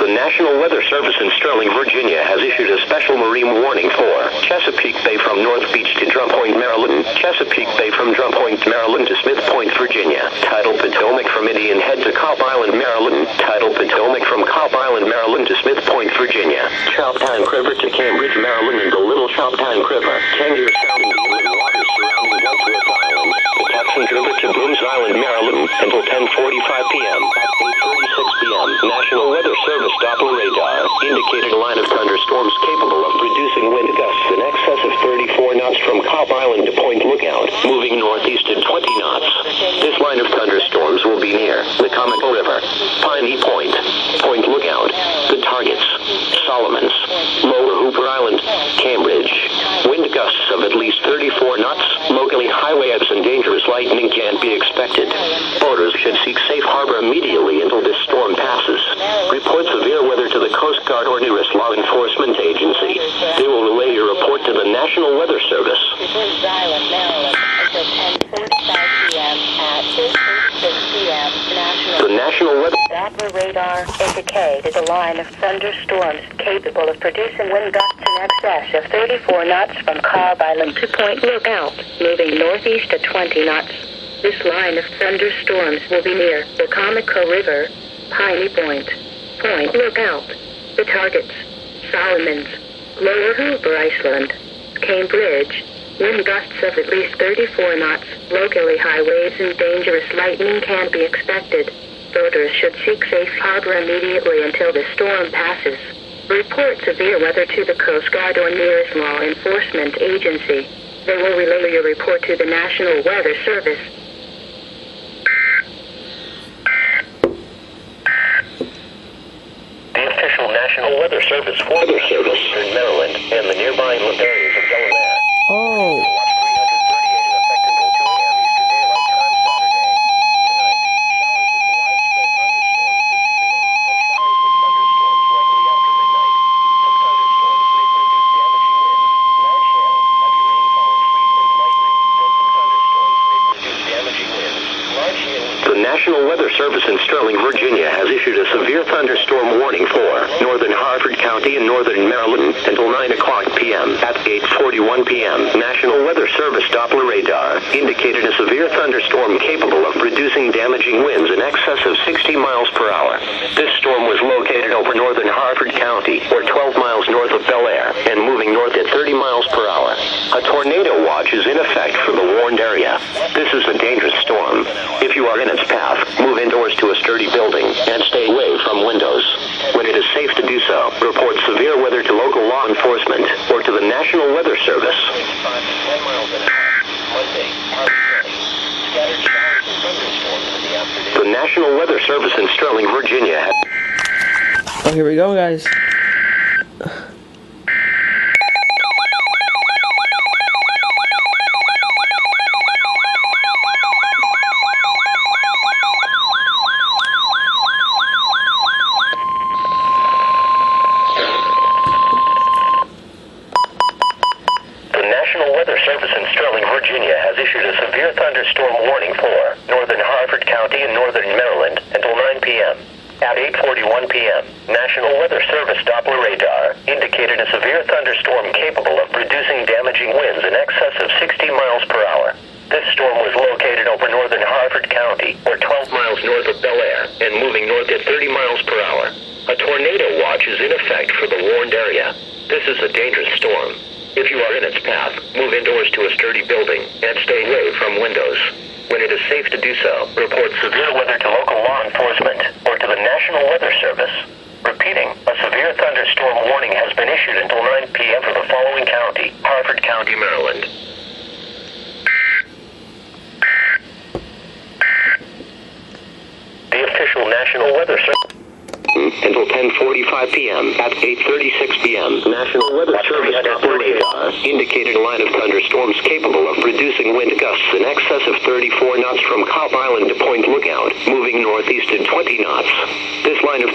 The National Weather Service in Sterling, Virginia has issued a special marine warning for Chesapeake Bay from North Beach to Drum Point, Maryland, Chesapeake Bay from Drum Point, Maryland to Smith Point, Virginia, Tidal Potomac from Indian Head to Cobb Island, Maryland, Tidal Potomac from Cobb Island, Maryland to Smith Point, Virginia, Choptank River to Cambridge, Maryland and the Little Choptank River, Tangier Sound and the inland waters surrounding Bloodsworth Island, Patuxent River to Broomes Island, Maryland, until 10:45 p.m. At 8:36 p.m., National Weather Service Doppler radar indicated a line of thunderstorms capable of producing wind gusts in excess of 34 knots from Cobb Island to Point Lookout, moving northeast at 20 knots. This line of thunderstorms will be near the Comical River, Piney Point, Point Lookout, the targets, Solomons, Lower Hooper Island, Cambridge. Wind gusts of at least 34 knots, locally high waves and dangerous lightning can be expected. Boaters should seek safe harbor immediately until this storm passes. Report severe weather to the Coast Guard or nearest law enforcement agency. They will relay your report to the National Weather Service. Broomes Island, Maryland, until 10:45 p.m. at 8:36 p.m. The National Weather Doppler radar indicated a line of thunderstorms capable of producing wind gusts in excess of 34 knots from Cobb Island to Point Lookout, moving northeast at 20 knots. This line of thunderstorms will be near the Comical River, Piney Point, Point Lookout, the targets, Solomons, Lower Hooper Island, Cambridge. Wind gusts of at least 34 knots, locally high waves and dangerous lightning can be expected. Boaters should seek safe harbor immediately until the storm passes. Report severe weather to the Coast Guard or nearest law enforcement agency. They will relay your report to the National Weather Service. The official National Weather Service in Maryland and the nearby inland areas of Delaware. Oh. Watch 338 in effect until 2 a.m. Eastern Daylight Time Saturday. Tonight, showers with widespread thunderstorms this evening, then showers with thunderstorms likely after midnight. Some thunderstorms may produce damaging winds, large hail, heavy rainfall and frequent lightning. Then some thunderstorms may produce damaging winds, large hail. The National Weather Service in Sterling, Virginia has issued a severe thunderstorm warning for northern Harford County and northern Maryland until 9 o'clock p.m. At 8:41 p.m., National Weather Service Doppler radar indicated a severe thunderstorm capable of producing damaging winds in excess of 60 miles per hour. This storm was located over northern Harford County, or 12 miles north of Bel Air, and moving north at 30 miles per hour. A tornado watch is in effect for the warned area. This is a dangerous storm. If you are in its path, move indoors to a sturdy building and stay away from windows. When it is safe to do so, report severe weather to local law enforcement or to the National Weather Service. The National Weather Service in Sterling, Virginia. Oh, here we go, guys. Virginia has issued a severe thunderstorm warning for northern Harford County and northern Maryland until 9 p.m. At 8:41 p.m., National Weather Service Doppler radar indicated a severe thunderstorm capable of producing damaging winds in excess of 60 miles per hour. This storm was located over northern Harford County, or 12 miles north of Bel Air, and moving north at 30 miles per hour. A tornado watch is in effect for the warned area. This is a dangerous storm. If you are in its path, move indoors to a sturdy building and stay away from windows. When it is safe to do so, report severe weather to local law enforcement or to the National Weather Service. Repeating, a severe thunderstorm warning has been issued until 9 p.m. for the following county: Harford County, Maryland. The official National Weather Service. Until 10:45 p.m. At 8:36 p.m., National Weather Service Doppler radar indicated a line of thunderstorms capable of producing wind gusts in excess of 34 knots from Cobb Island to Point Lookout, moving northeast at 20 knots. This line of